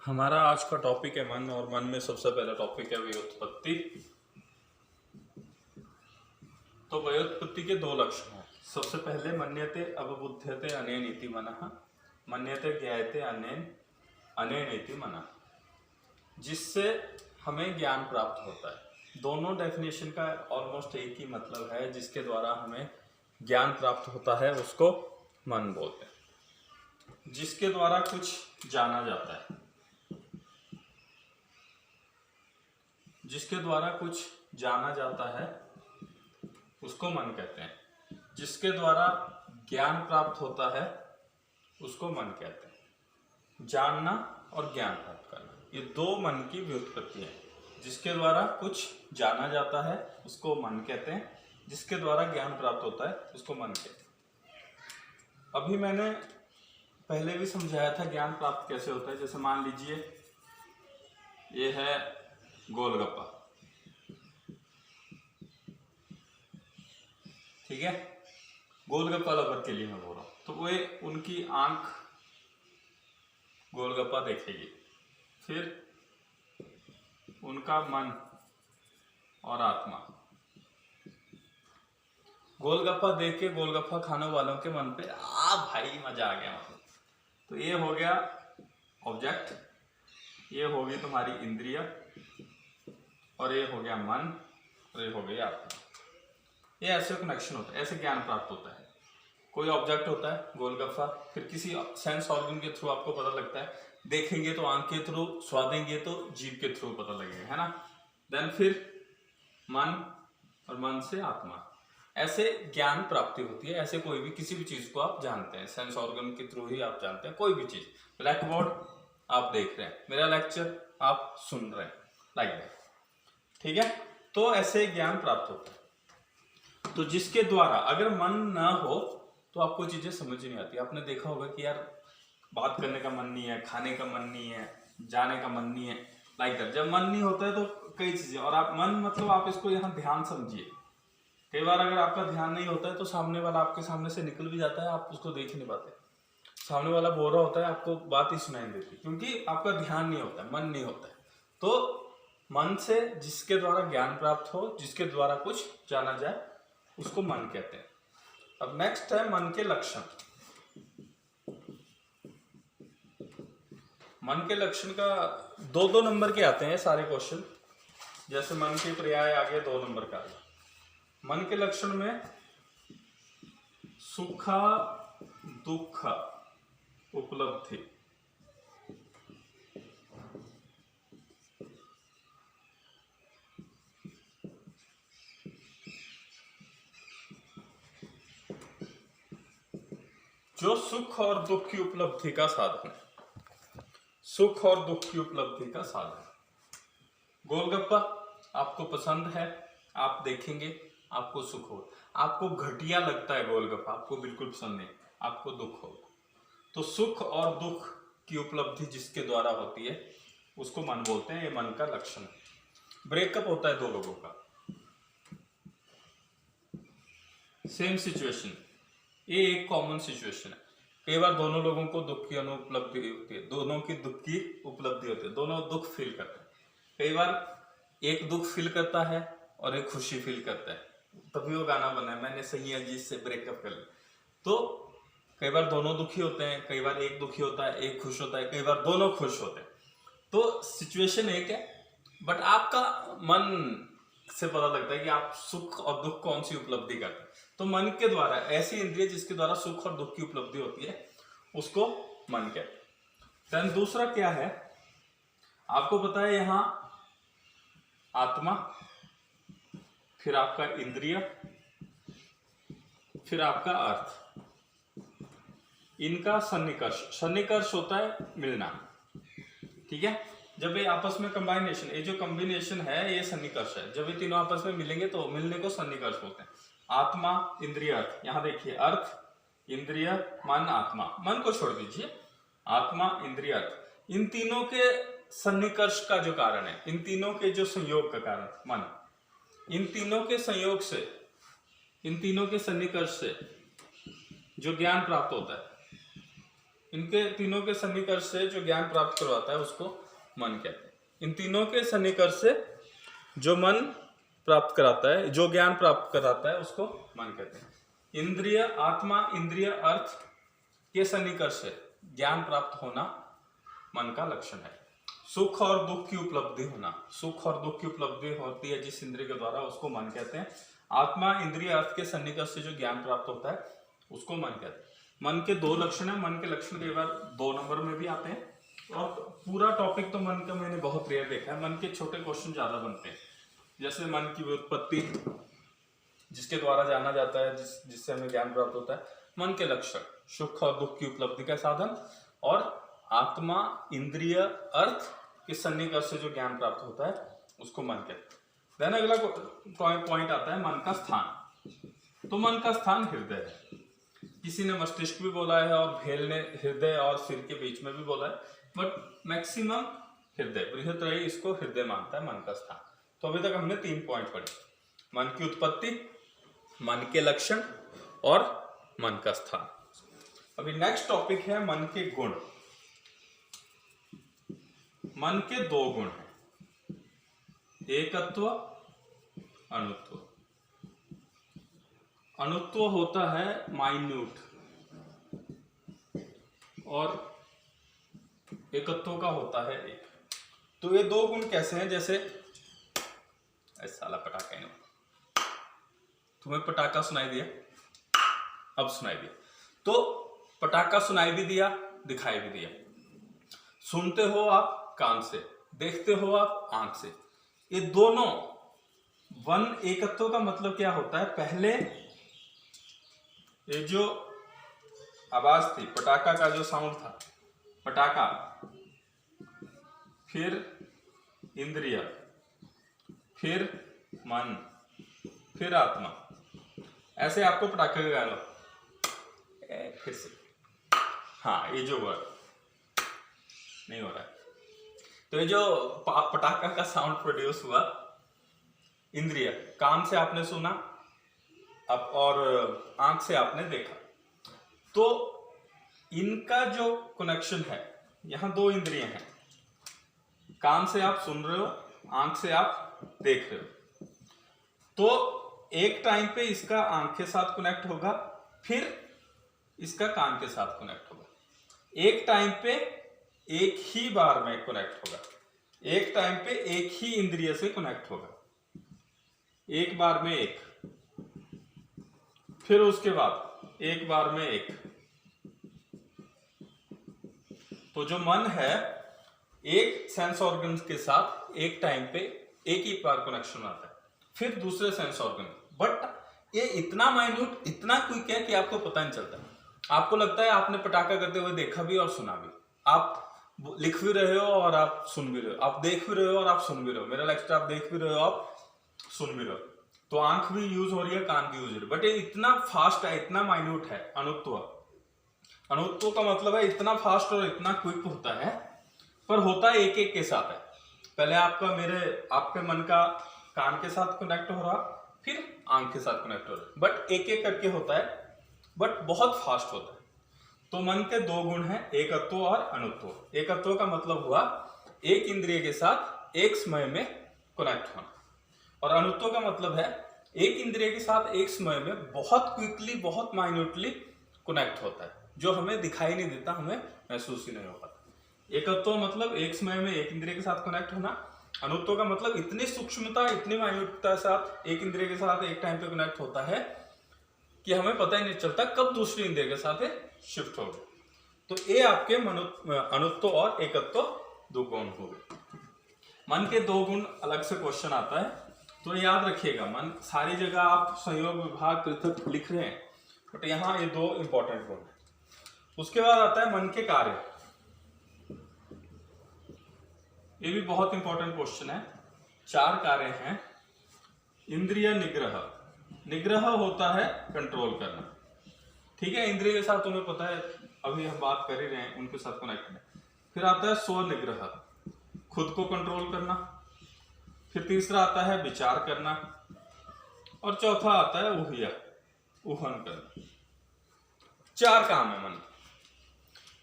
हमारा आज का टॉपिक है मन, और मन में सबसे पहला टॉपिक है व्युत्पत्ति। तो व्युत्पत्ति के दो लक्षण हैं। सबसे पहले मन्यते अवबुध्यते अनेन इति मनः, मन्यते ज्ञायते अनेन अनेन इति मनः, जिससे हमें ज्ञान प्राप्त होता है। दोनों डेफिनेशन का ऑलमोस्ट एक ही मतलब है, जिसके द्वारा हमें ज्ञान प्राप्त होता है उसको मन बोलते हैं। जिसके द्वारा कुछ जाना जाता है, जिसके द्वारा कुछ जाना जाता है उसको मन कहते हैं। जिसके द्वारा ज्ञान प्राप्त होता है उसको मन कहते हैं। जानना और ज्ञान प्राप्त करना, ये दो मन की व्युत्पत्ति है। जिसके द्वारा कुछ जाना जाता है उसको मन कहते हैं, जिसके द्वारा ज्ञान प्राप्त होता है उसको मन कहते हैं। अभी मैंने पहले भी समझाया था ज्ञान प्राप्त कैसे होता है। जैसे मान लीजिए ये है गोलगप्पा, ठीक है। गोलगप्पा लवर के लिए मैं बोल रहा हूं। तो वे उनकी आंख गोलगप्पा देखेगी, फिर उनका मन और आत्मा गोलगप्पा देख के गोलगप्पा खाने वालों के मन पे भाई मजा आ गया मतलब। तो ये हो गया ऑब्जेक्ट, ये हो गई तुम्हारी इंद्रिय, और ये हो गया मन, और ये हो गई आत्मा। ये ऐसे कनेक्शन होता है, ऐसे ज्ञान प्राप्त होता है। कोई ऑब्जेक्ट होता है गोलगप्पा, फिर किसी सेंस ऑर्गन के थ्रू आपको पता लगता है। देखेंगे तो आंख के थ्रू, स्वादेंगे तो जीभ के थ्रू पता लगेगा, है ना। देन फिर मन, और मन से आत्मा, ऐसे ज्ञान प्राप्ति होती है। ऐसे कोई भी किसी भी चीज को आप जानते हैं, सेंस ऑर्गन के थ्रू ही आप जानते हैं कोई भी चीज। ब्लैक बोर्ड आप देख रहे हैं, मेरा लेक्चर आप सुन रहे हैं, लाइक दैट, ठीक है। तो ऐसे ज्ञान प्राप्त होता है। तो जिसके द्वारा, अगर मन ना हो तो आपको चीजें समझ नहीं आती। आपने देखा होगा कि यार बात करने का मन नहीं है, खाने का मन नहीं है, जाने का मन नहीं है, लाइक दैट। जब मन नहीं होता है तो कई चीजें, और आप मन मतलब आप इसको यहाँ ध्यान समझिए। कई बार अगर आपका ध्यान नहीं होता है तो सामने वाला आपके सामने से निकल भी जाता है, आप उसको देख ही नहीं पाते। सामने वाला बोल रहा होता है, आपको बात ही सुनाई देती, क्योंकि आपका ध्यान नहीं होता है, मन नहीं होता है। तो मन से जिसके द्वारा ज्ञान प्राप्त हो, जिसके द्वारा कुछ जाना जाए, उसको मन कहते हैं। अब नेक्स्ट है मन के लक्षण। मन के लक्षण का दो नंबर के आते हैं सारे क्वेश्चन। जैसे मन के पर्याय आगे 2 नंबर का आगे। मन के लक्षण में सुख दुख उपलब्धि, जो सुख और दुख की उपलब्धि का साधन है। सुख और दुख की उपलब्धि का साधन। गोलगप्पा आपको पसंद है, आप देखेंगे आपको सुख हो। आपको घटिया लगता है गोलगप्पा, आपको बिल्कुल पसंद नहीं, आपको दुख हो। तो सुख और दुख की उपलब्धि जिसके द्वारा होती है उसको मन बोलते हैं। ये मन का लक्षण है। ब्रेकअप होता है 2 लोगों का, सेम सिचुएशन, ये एक कॉमन सिचुएशन है। कई बार दोनों लोगों को दुख की अनुपलब्धि होती है, दोनों की दुख की उपलब्धि होती है, दोनों दुख फील करते हैं। कई बार एक दुख फील करता है और एक खुशी फील करता है, तभी वो गाना बना है, मैंने सही अजीत से ब्रेकअप कर लिया। तो कई बार दोनों दुखी होते हैं, कई बार एक दुखी होता है एक खुश होता है, कई बार दोनों खुश होते हैं। तो सिचुएशन एक है, बट आपका मन से पता लगता है कि आप सुख और दुख कौन सी उपलब्धि करते हैं। तो मन के द्वारा, ऐसी इंद्रिय जिसके द्वारा सुख और दुख की उपलब्धि होती है उसको मन कहते हैं। देन दूसरा क्या है, आपको पता है यहां आत्मा, फिर आपका इंद्रिय, फिर आपका अर्थ, इनका सन्निकर्ष। सन्निकर्ष होता है मिलना, ठीक है। जब ये आपस में कंबाइनेशन, ये जो कॉम्बिनेशन है ये सन्निकर्ष है। जब ये तीनों आपस में मिलेंगे तो मिलने को सन्निकर्ष बोलते हैं। आत्मा इंद्रिय अर्थ, यहां देखिए अर्थ इंद्रिय मन आत्मा, मन को छोड़ दीजिए, आत्मा इंद्रिय अर्थ, इन तीनों के सन्निकर्ष का जो कारण है, इन तीनों के जो संयोग का कारण मन, इन तीनों के संयोग से, इन तीनों के सन्निकर्ष से जो ज्ञान प्राप्त होता है, इनके तीनों के सन्निकर्ष से जो ज्ञान प्राप्त करवाता है उसको मन कहते हैं। इन तीनों के सन्निकर्ष से जो मन प्राप्त कराता है, जो ज्ञान प्राप्त कराता है उसको मन कहते हैं। इंद्रिय, आत्मा, इंद्रिय, अर्थ के सन्निकर्ष से ज्ञान प्राप्त होना मन का लक्षण है। सुख और दुख की उपलब्धि होना, सुख और दुख की उपलब्धि होती है जिस इंद्रिय के द्वारा, उसको मन कहते हैं। आत्मा, इंद्रिय, अर्थ के सन्निकर्ष से जो ज्ञान प्राप्त होता है उसको मन कहते हैं। मन के दो लक्षण है, मन के लक्षण कई बार 2 नंबर में भी आते हैं और पूरा टॉपिक तो मन का मैंने बहुत रेयर देखा है। मन के छोटे क्वेश्चन ज्यादा बनते हैं, जैसे मन की व्युत्पत्ति जिसके द्वारा जाना जाता है, जिससे हमें ज्ञान प्राप्त होता है। मन के लक्षण, सुख और दुख की उपलब्धि का साधन, और आत्मा, इंद्रिय, अर्थ के सन्निकर्ष से जो ज्ञान प्राप्त होता है उसको मन कहते हैं। देन अगला पॉइंट आता है मन का स्थान। तो मन का स्थान हृदय है। किसी ने मस्तिष्क भी बोला है और भेल ने हृदय और सिर के बीच में भी बोला है, बट मैक्सिमम हृदय, बृहत्तरी इसको हृदय मानता है मन का स्थान। तो अभी तक हमने 3 पॉइंट पढ़े, मन की उत्पत्ति, मन के लक्षण और मन का स्थान। अभी नेक्स्ट टॉपिक है मन के गुण। मन के 2 गुण हैं, एकत्व, अणुत्व। अणुत्व होता है माइन्यूट और एकत्व का होता है एक। तो ये 2 गुण कैसे हैं? जैसे साला पटाखा नहीं, तुम्हें पटाखा सुनाई दिया, अब सुनाई दिया। तो पटाखा सुनाई भी दिया, दिखाई भी दिया। सुनते हो आप कान से, देखते हो आप आंख से। ये दोनों वन एकत्व का मतलब क्या होता है? पहले ये जो आवाज थी, पटाखा का जो साउंड था, पटाखा, फिर इंद्रिय, फिर मन, फिर आत्मा। ऐसे आपको पटाखे का गाना फिर से, हाँ ये जो वर्ड नहीं हो रहा है। तो ये जो पटाखा का साउंड प्रोड्यूस हुआ, इंद्रिय, कान से आपने सुना अब और आंख से आपने देखा, तो इनका जो कनेक्शन है, यहाँ 2 इंद्रिय हैं, कान से आप सुन रहे हो, आंख से आप देख रहे हो। तो एक टाइम पे इसका आंख के साथ कनेक्ट होगा, फिर इसका कान के साथ कनेक्ट होगा। एक टाइम पे एक ही बार में कनेक्ट होगा, एक टाइम पे एक ही इंद्रिय से कनेक्ट होगा, एक बार में एक, फिर उसके बाद एक बार में एक। तो जो मन है, एक सेंस ऑर्गन के साथ एक टाइम पे एक ही बार कनेक्शन आता है, फिर दूसरे सेंस ऑर्गन। बट ये इतना माइन्यूट, इतना क्विक है कि आपको पता नहीं चलता। आपको लगता है आपने पटाखा करते हुए देखा भी और सुना भी, आप लिख भी रहे हो और आप सुन भी रहे हो, आप देख भी रहे हो और आप सुन भी रहे हो, मेरा लेक्चर आप देख भी रहे हो, आप सुन भी रहे हो। तो आंख भी यूज हो रही है, कान भी यूज हो रही है, बट ये इतना फास्ट है, इतना माइन्यूट है। अणुत्व, अणुत्व का मतलब है इतना फास्ट और इतना क्विक होता है, पर होता है एक एक के साथ है। पहले आपके मन का कान के साथ कनेक्ट हो रहा, फिर आंख के साथ कनेक्ट हो रहा, बट एक एक करके होता है, बट बहुत फास्ट होता है। तो मन के 2 गुण हैं, एकत्व और अणुत्व। एकत्व का मतलब हुआ एक इंद्रिय के साथ एक समय में कनेक्ट होना, और अणुत्व का मतलब है एक इंद्रिय के साथ एक समय में बहुत क्विकली, बहुत माइन्यूटली कनेक्ट होता है, जो हमें दिखाई नहीं देता, हमें महसूस ही नहीं हो पाता। एकत्व मतलब एक समय में एक इंद्रिय के साथ कनेक्ट होना। अणुत्व का मतलब इतनी सूक्ष्मता, इतनी माइन्यूटता के साथ एक इंद्रिय के साथ एक टाइम पे कनेक्ट होता है कि हमें पता ही नहीं चलता कब दूसरी इंद्रिय के साथ शिफ्ट हो गए। तो ये आपके अणुत्व और एकत्व 2 गुण हो गए। मन के 2 गुण अलग से क्वेश्चन आता है, तो याद रखिएगा। मन सारी जगह आप संयोग, विभाग, पृथक लिख रहे हैं, बट यहाँ ये 2 इंपॉर्टेंट गुण है। उसके बाद आता है मन के कार्य। ये भी बहुत इंपॉर्टेंट क्वेश्चन है। 4 कार्य हैं। इंद्रिय निग्रह, निग्रह होता है कंट्रोल करना, ठीक है। इंद्रिय के साथ तुम्हें पता है, अभी हम बात कर ही रहे हैं, उनके साथ कनेक्ट है। फिर आता है स्वनिग्रह, खुद को कंट्रोल करना। फिर तीसरा आता है विचार करना, और चौथा आता है ऊहिया, ऊहन करना। 4 काम है मन।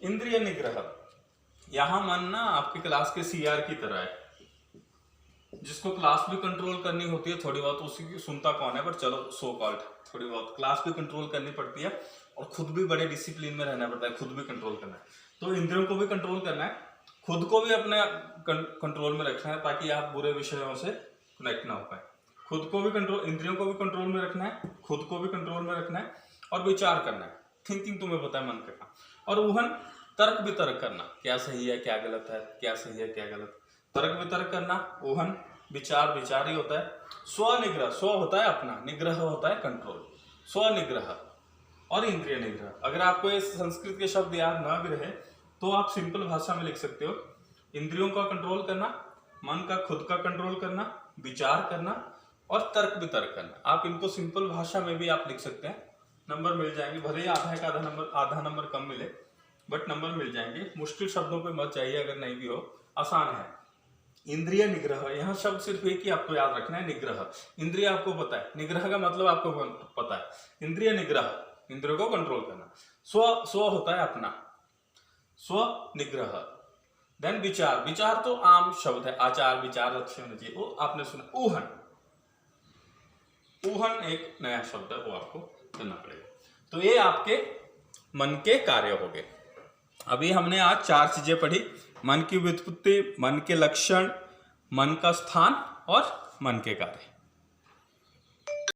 इंद्रिय निग्रह, यहाँ मन ना आपकी क्लास के सीआर की तरह है, जिसको क्लास भी कंट्रोल करनी होती है थोड़ी बहुत, उसी की सुनता कौन है, पर चलो सो कॉल्ड थोड़ी बहुत क्लास भी कंट्रोल करनी पड़ती है और खुद भी बड़े डिसिप्लिन में रहना पड़ता है, खुद भी कंट्रोल करना है। तो इंद्रियों को भी कंट्रोल करना है, खुद को भी अपने कंट्रोल में रखना है ताकि आप बुरे विषयों से कनेक्ट ना हो पाए। खुद को भी कंट्रोल, इंद्रियों को भी कंट्रोल में रखना है, खुद को भी कंट्रोल में रखना है और विचार करना है, थिंकिंग तुम्हें पता है मन का काम। और ऊहन तर्क वितर्क करना, क्या सही है क्या गलत है, क्या सही है क्या गलत, तर्क वितर्क करना। ऊहन विचार, विचार ही होता है। स्वनिग्रह, स्व होता है अपना, निग्रह होता है कंट्रोल। स्वनिग्रह और इंद्रिय निग्रह, अगर आपको ये संस्कृत के शब्द याद ना भी रहे तो आप सिंपल भाषा में लिख सकते हो, इंद्रियों का कंट्रोल करना, मन का खुद का कंट्रोल करना, विचार करना और तर्क वितर्क करना। आप इनको सिंपल भाषा में भी आप लिख सकते हैं, नंबर मिल जाएंगे, भले ही आधा नंबर कम मिले बट नंबर मिल जाएंगे। मुश्किल शब्दों पे मत जाइए, अगर नहीं भी हो आसान है। इंद्रिय निग्रह, यहाँ शब्द सिर्फ एक ही आपको याद रखना है, निग्रह। इंद्रिय आपको पता है, निग्रह का मतलब आपको पता है। इंद्रिय निग्रह, इंद्रियों को कंट्रोल करना। स्व होता है अपना, स्व निग्रह। देन विचार, विचार तो आम शब्द है, आचार विचार अच्छे होने चाहिए, वो आपने सुना। ऊहन, ऊहन एक नया शब्द है, वो आपको करना पड़ेगा। तो ये आपके मन के कार्य हो गए। अभी हमने आज 4 चीजें पढ़ी, मन की व्युत्पत्ति, मन के लक्षण, मन का स्थान और मन के कार्य।